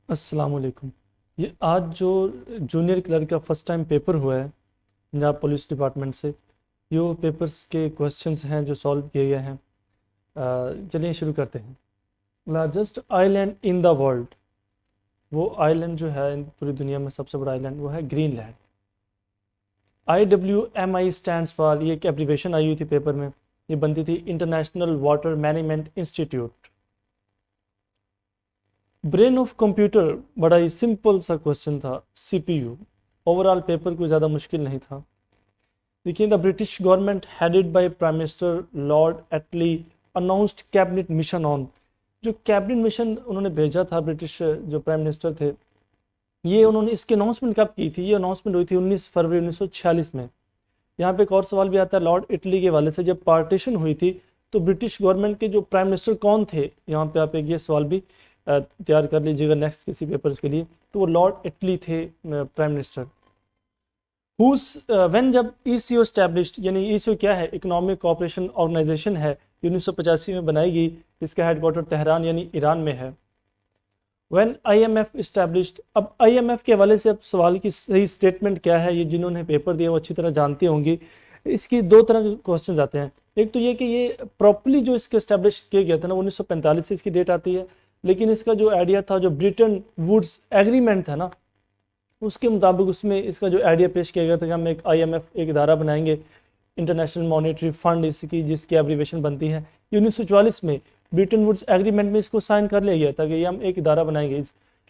السلام علیکم۔ یہ آج جو جونیئر کلرک کا فرسٹ ٹائم پیپر ہوا ہے پنجاب پولیس ڈپارٹمنٹ سے، یہ وہ پیپرز کے کوسچنز ہیں جو سالو کیے گئے ہیں۔ چلیے شروع کرتے ہیں۔ Largest island in the world, وہ آئی لینڈ جو ہے پوری دنیا میں سب سے بڑا آئی لینڈ وہ ہے Greenland. IWMI stands for, یہ ایک ایبریویشن آئی ہوئی تھی پیپر میں، یہ بنتی تھی international water management institute. Brain of computer, بڑا ہی سمپل سا کوشچن تھا، CPU۔ اوور آل پیپر کوئی زیادہ مشکل نہیں تھا۔ دیکھیے، the British government headed by prime minister lord Attlee announced cabinet mission on, جو کیبنٹ مشن انہوں نے بھیجا تھا برٹش جو پرائم منسٹر تھے، یہ انہوں نے اس کی اناؤنسمنٹ کب کی تھی؟ یہ اناؤنسمنٹ ہوئی تھی 19 فروری 1946 میں۔ یہاں پہ ایک اور سوال بھی آتا ہے لارڈ اٹلی کے حوالے سے، جب پارٹیشن ہوئی تھی تو برٹش گورنمنٹ کے جو پرائم منسٹر کون تھے؟ یہاں پہ آپ ایک یہ سوال بھی تیار کر لیجیے گا نیکسٹ کسی پیپرز کے لیے، تو وہ لارڈ اٹلی تھے پرائم منسٹر۔ وین جب ECO اسٹیبلشڈ، یعنی ECO کیا ہے؟ اکنامک کوآپریشن آرگنائزیشن ہے، 1985 میں بنائی گئی، اس کا ہیڈ کوارٹر تہران یعنی ایران میں ہے۔ وین IMF اسٹیبلشڈ، اب IMF کے حوالے سے اب سوال کی صحیح اسٹیٹمنٹ کیا ہے، یہ جنہوں نے پیپر دیا وہ اچھی طرح جانتے ہوں گی۔ اس کی دو طرح کے کوسچنز آتے ہیں، ایک تو یہ کہ یہ پراپرلی جو اس کے اسٹیبلش کیا گیا تھا نا، 1945 سے اس کی ڈیٹ آتی ہے، لیکن اس کا جو آئیڈیا تھا، جو برٹن ووڈز ایگریمنٹ تھا نا، اس کے مطابق اس میں اس کا جو آئیڈیا پیش کیا گیا تھا کہ ہم ایک IMF ایک ادارہ بنائیں گے، انٹرنیشنل مانیٹری فنڈ اس کی، جس کی ایبریویشن بنتی ہے۔ 1944 میں برٹن ووڈز ایگریمنٹ میں اس کو سائن کر لیا گیا تھا کہ یہ ہم ایک ادارہ بنائیں گے،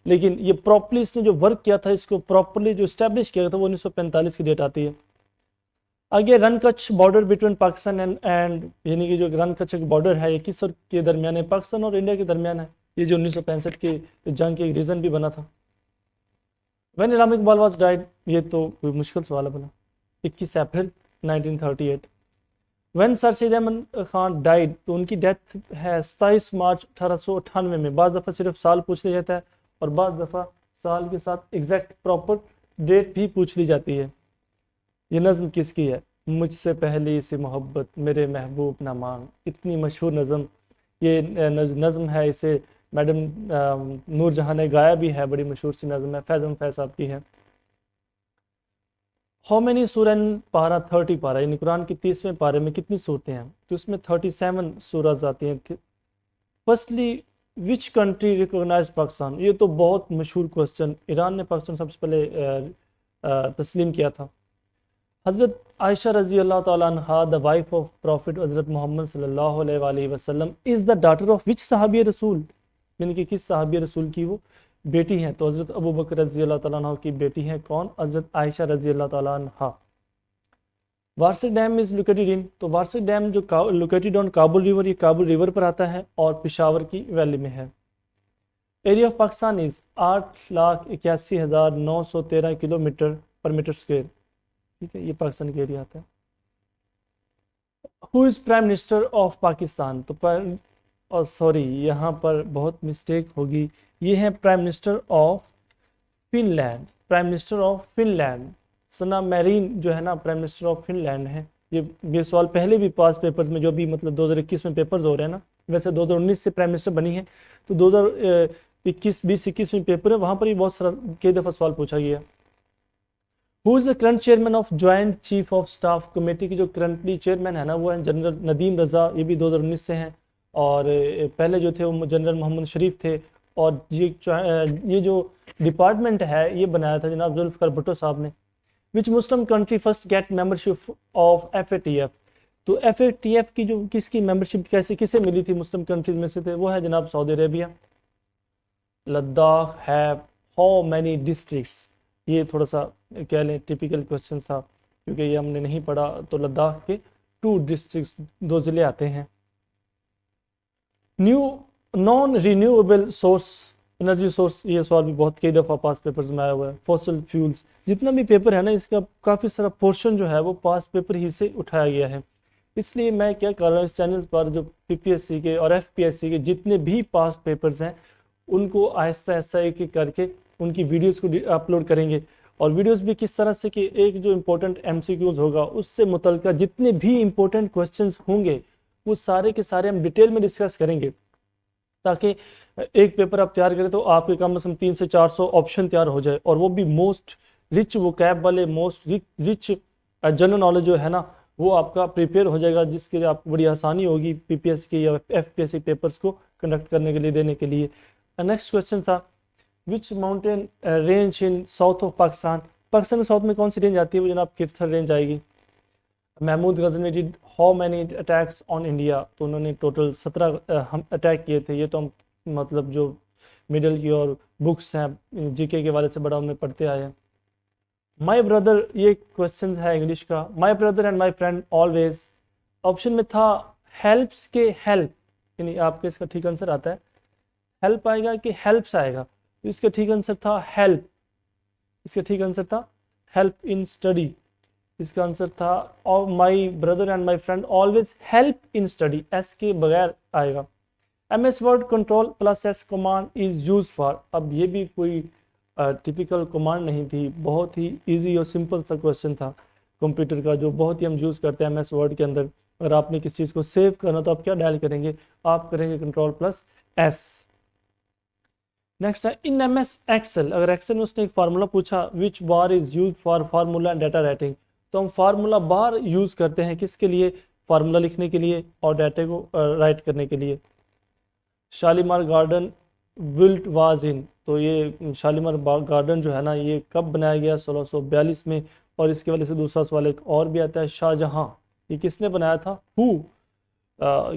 لیکن یہ پراپرلی اس نے جو ورک کیا تھا، اس کو پراپرلی جو اسٹیبلش کیا تھا، وہ 1945 کی ڈیٹ آتی ہے۔ آگے رن کچھ بارڈر بٹوین پاکستان اینڈ، یعنی کہ جو رن کچھ ایک بارڈر ہے، یہ کس اور کے درمیان ہے؟ پاکستان اور انڈیا کے درمیان ہے، یہ جو 1965 کی جنگ کے ایک ریزن بھی بنا تھا۔ When Allama Iqbal was died, یہ تو کوئی مشکل سوال ہے بنا، 21 اپریل 1938۔ When sir Syed Ahmad Khan died, تو ان کی ڈیتھ ہے 27 مارچ 1898 میں۔ بعض دفعہ صرف سال پوچھ لیا جاتا ہے اور بعض دفعہ سال کے ساتھ ایگزیکٹ پراپر ڈیٹ بھی پوچھ لی جاتی ہے۔ یہ نظم کس کی ہے؟ مجھ سے پہلی سی محبت میرے محبوب نہ مانگ، اتنی مشہور نظم، یہ نظم ہے، اسے میڈم نور جہاں نے گایا بھی ہے، بڑی مشہور سی نظم ہے، فیض احمد فیض صاحب کی ہے۔ ہاؤ مینی سورہ پارہ 30 پارہ، یعنی قرآن کی 30ویں پارے میں کتنی صورتیں ہیں؟ تو اس میں 37 سورت آتی ہیں۔ Firstly which country recognise Pakistan, یہ تو بہت مشہور کوسچن، ایران نے پاکستان سب سے پہلے تسلیم کیا تھا۔ حضرت عائشہ رضی اللہ تعالیٰ عنہا، دا وائف آف پروفٹ حضرت محمد صلی اللہ علیہ وآلہ وسلم، از دا ڈاٹر آف وچ صحابی رسول، یعنی کہ کس صحابی رسول کی وہ بیٹی ہیں؟ تو حضرت ابو بکر رضی اللہ تعالیٰ عنہ کی بیٹی ہیں کون؟ حضرت عائشہ رضی اللہ تعالیٰ عنہا۔ وارسک ڈیم از لوکیٹڈ ان، تو وارسک ڈیم جو لوکیٹڈ آن کابل ریور، یہ کابل ریور پر آتا ہے اور پشاور کی ویلی میں ہے۔ Area of Pakistan is 8,81,913 kilometre پر میٹر اسکوائر، ٹھیک ہے، یہ پاکستان کا ایریا آتا ہے۔ Who is prime minister of Pakistan, تو سوری یہاں پر بہت مسٹیک ہوگی، یہ ہے prime minister of Finland, prime minister of Finland. Sanna Marin جو ہے نا، prime minister of Finland ہے۔ یہ سوال پہلے بھی پاس پیپرز میں، جو بھی مطلب 2021 میں پیپرز ہو رہے ہیں نا، ویسے 2019 سے پرائم منسٹر بنی ہے، تو 2021 میں پیپر ہے، وہاں پر ہی بہت سارا کئی دفعہ سوال پوچھا گیا۔ Who is the current chairman of joint chief of staff committee, کی جو کرنٹلی چیئرمین ہے نا، وہ ہیں جنرل ندیم رضا، یہ بھی 2019 سے ہیں، اور پہلے جو تھے وہ جنرل محمد شریف تھے، اور یہ جو ڈپارٹمنٹ ہے یہ بنایا تھا جناب ذوالفقار بھٹو صاحب نے۔ Which Muslim country first get membership of FATF، تو FATF کی جو کس کی ممبرشپ کسے ملی تھی مسلم کنٹریز میں سے تھے؟ وہ ہے جناب Saudi Arabia. Ladakh have how many districts, یہ تھوڑا سا کہہ لیں ٹپیکل کوسچن تھا، کیونکہ یہ ہم نے نہیں پڑھا، تو لداخ کے 2 ڈسٹرکٹس، 2 ضلع آتے ہیں۔ Naan renewable source energy source, یہ سوال بھی بہت کئی دفعہ پاس پیپرز میں آیا ہوا ہے۔ فوسل فیولز، جتنا بھی پیپر ہے نا، اس کا کافی سارا پورشن جو ہے وہ پاس پیپر ہی سے اٹھایا گیا ہے۔ اس لیے میں کیا کر رہا ہوں، اس چینل پر جو PPSC کے اور FPSC کے جتنے بھی پاس پیپرز ہیں، ان کو آہستہ آہستہ ایک ایک کر کے ان کی ویڈیوز کو اپلوڈ کریں گے، اور ویڈیوز بھی کس طرح سے کہ ایک جو امپورٹنٹ MCQs ہوگا، اس سے متعلقہ جتنے بھی امپورٹنٹ کوسچنز ہوں گے، وہ سارے کے سارے ہم ڈیٹیل میں ڈسکس کریں گے۔ تاکہ ایک پیپر آپ تیار کریں تو آپ کے کم از کم 300 سے 400 آپشن تیار ہو جائے، اور وہ بھی موسٹ رچ ووکیب والے، موسٹ رچ جنرل نالج جو ہے نا وہ آپ کا پریپیئر ہو جائے گا، جس کے لیے آپ کو بڑی آسانی ہوگی پی پی ایس کی یا F P S C papers کو کنڈکٹ کرنے کے لیے، دینے کے لیے۔ نیکسٹ کوشچن تھا which mountain range in south of Pakistan, Pakistan کے ساؤتھ میں کون سی رینج آتی ہے؟ وہ جناب کرتھر رینج آئے گی۔ Mahmud Ghaznavi did how many attacks on India, تو انہوں نے ٹوٹل 17 اٹیک کیے تھے۔ یہ تو ہم مطلب جو مڈل کی اور بکس ہیں جی کے والے سے بڑا میں پڑھتے آئے ہیں۔ مائی بردر، یہ کوشچن ہے انگلش کا، مائی brother and my friend always, option میں تھا ہیلپس کے ہیلپ، یعنی آپ کے اس کا ٹھیک آنسر آتا ہے ہیلپ آئے گا کہ ہیلپس آئے گا، تو اس کا ٹھیک آنسر تھا ہیلپ، اس کا ٹھیک آنسر تھا ہیلپ ان اسٹڈی، اس کا آنسر تھا my brother and my friend always help in study, S کے بغیر آئے گا۔ M S Word control plus S command is use for, اب یہ بھی کوئی ٹپیکل کمانڈ نہیں تھی، بہت ہی ایزی اور سمپل سا کوشچن تھا کمپیوٹر کا، جو بہت ہی ہم یوز کرتے ہیں ایم ایس ورڈ کے اندر۔ اگر آپ نے کسی چیز کو سیو کرنا تو آپ کیا ڈائل کریں گے؟ آپ کریں گے کنٹرول پلس ایس۔ نیکسٹ ہے ان ایم ایس ایکسل، اگر ایکسل میں اس نے ایک فارمولا پوچھا which bar is use for formula and data writing, تو ہم فارمولا بار یوز کرتے ہیں کس کے لیے؟ فارمولا لکھنے کے لیے اور ڈیٹا کو رائٹ کرنے کے لیے۔ Shalimar garden built was in, تو یہ شالیمار گارڈن جو ہے نا یہ کب بنایا گیا؟ 1642 میں، اور اس کے والے سے دوسرا سوال ایک اور بھی آتا ہے، شاہ جہاں، یہ کس نے بنایا تھا؟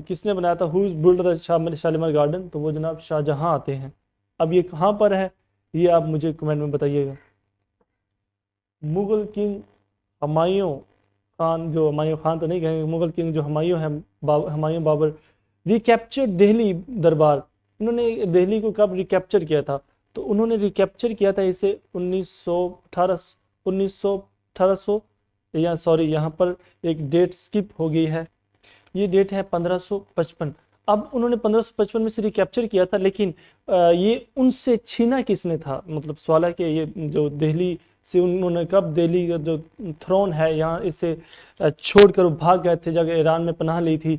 کس نے بنایا تھا؟ ہو از بلڈ دا شالیمار گارڈن، تو وہ جناب شاہ جہاں آتے ہیں۔ اب یہ کہاں پر ہے یہ آپ مجھے کمنٹ میں بتائیے گا۔ مغل کنگ ہمایوں خان، جو ہمایوں خان تو نہیں کہیں گے، مغل کنگ جو ہمایوں ہیں، ہمایوں بابر، ریکیپچر دہلی دربار، انہوں نے دہلی کو کب ریکیپچر کیا تھا؟ تو انہوں نے ریکیپچر کیا تھا اسے 1800 یا سوری یہاں پر ایک ڈیٹ سکپ ہو گئی ہے، یہ ڈیٹ ہے 1555۔ اب انہوں نے 1555 میں سے ریکیپچر کیا تھا، لیکن یہ ان سے چھینا کس نے تھا؟ مطلب سوال ہے کہ یہ جو دہلی سے انہوں نے کب دہلی کا جو تھرون ہے یہاں اسے چھوڑ کر بھاگ گئے تھے، جگہ ایران میں پناہ لی تھی،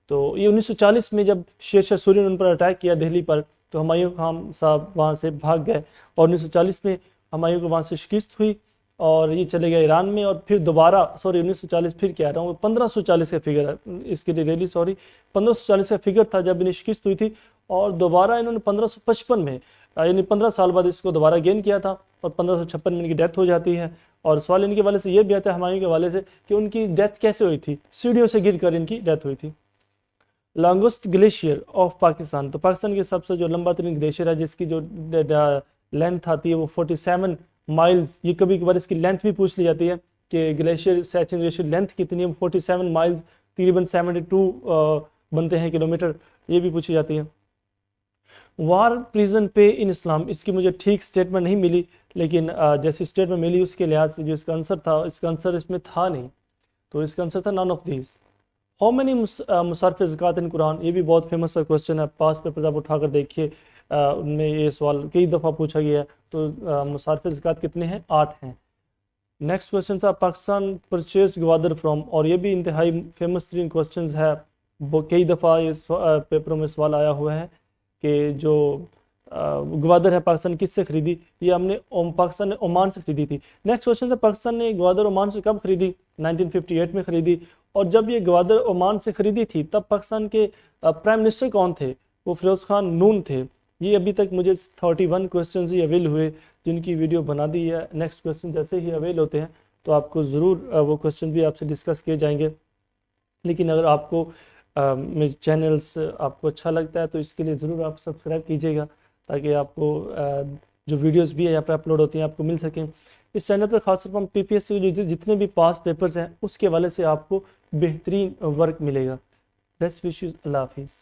تو یہ 1940 میں جب شیر شاہ سوری نے ان پر اٹیک کیا دہلی پر، تو ہمایوں خان صاحب وہاں سے بھاگ گئے، اور 1940 میں ہمایوں کو وہاں سے شکست ہوئی اور یہ چلے گئے ایران میں، اور پھر دوبارہ 1940 پھر کیا رہا ہوں 1540 کا فگر ہے اس کے لیے ریلی 1540 کا فگر تھا جب انہیں شکست ہوئی تھی، اور دوبارہ انہوں نے 1555 میں یعنی 15 سال بعد اس کو دوبارہ گین کیا تھا، اور 1556 میں ان کی ڈیتھ ہو جاتی ہے۔ اور سوال ان کے والے سے یہ بھی آتا ہے ہمایوں کے والے سے کہ ان کی ڈیتھ کیسے ہوئی تھی؟ سیڑھیوں سے گر کر ان کی ڈیتھ ہوئی تھی۔ لانگسٹ گلیشیئر آف پاکستان، تو پاکستان کے سب سے جو لمبا ترین گلیشیئر ہے جس کی جو لینتھ آتی ہے وہ 47 مائلز، یہ کبھی کبھار اس کی لینتھ بھی پوچھ لی جاتی ہے کہ گلیشیئر سیچن گلیشیئر لینتھ کتنی ہے، 47 مائلز تقریباً 72 بنتے ہیں کلومیٹر، یہ بھی پوچھی جاتی ہے۔ وار پریزن پے ان اسلام، اس کی مجھے ٹھیک سٹیٹمنٹ نہیں ملی، لیکن جیسی سٹیٹمنٹ ملی اس کے لحاظ سے جو اس کا آنسر تھا، اس کا آنسر اس میں تھا نہیں، تو اس کا آنسر تھا none of these. How many مصارف زکوٰۃ ان قرآن، یہ بھی بہت فیمس کوشچن ہے، پاس پیپرز آپ اٹھا کر دیکھیے، ان میں یہ سوال کئی دفعہ پوچھا گیا ہے، تو مصارف زکوٰۃ کتنے ہیں؟ 8 ہیں۔ نیکسٹ کوشچن تھا پاکستان پرچیز گوادر فرام، اور یہ بھی انتہائی فیمس ترین کوشچنز ہے، کئی دفعہ اس پیپروں میں سوال آیا ہوا ہے کہ جو گوادر ہے پاکستان کس سے خریدی؟ یہ ہم نے پاکستان نے عمان سے خریدی تھی۔ نیکسٹ کوشچن تھا پاکستان نے گوادر عمان سے کب خریدی؟ 1958 میں خریدی، اور جب یہ گوادر عمان سے خریدی تھی تب پاکستان کے پرائم منسٹر کون تھے؟ وہ فیروز خان نون تھے۔ یہ ابھی تک مجھے 31 کوشچنز ہی اویل ہوئے جن کی ویڈیو بنا دی ہے، نیکسٹ کوشچن جیسے ہی اویل ہوتے ہیں تو آپ کو ضرور وہ کوشچن بھی آپ سے ڈسکس کیے جائیں گے۔ لیکن اگر آپ کو میرے چینلز آپ کو اچھا لگتا ہے تو اس کے لیے ضرور آپ سبسکرائب کیجیے گا، تاکہ آپ کو جو ویڈیوز بھی ہے یہاں پہ اپلوڈ ہوتی ہیں آپ کو مل سکیں۔ اس چینل پہ خاص طور پر ہم پی پی ایس سی کے جتنے بھی پاس پیپرز ہیں اس کے حوالے سے آپ کو بہترین ورک ملے گا۔ بیسٹ وشز، اللہ حافظ۔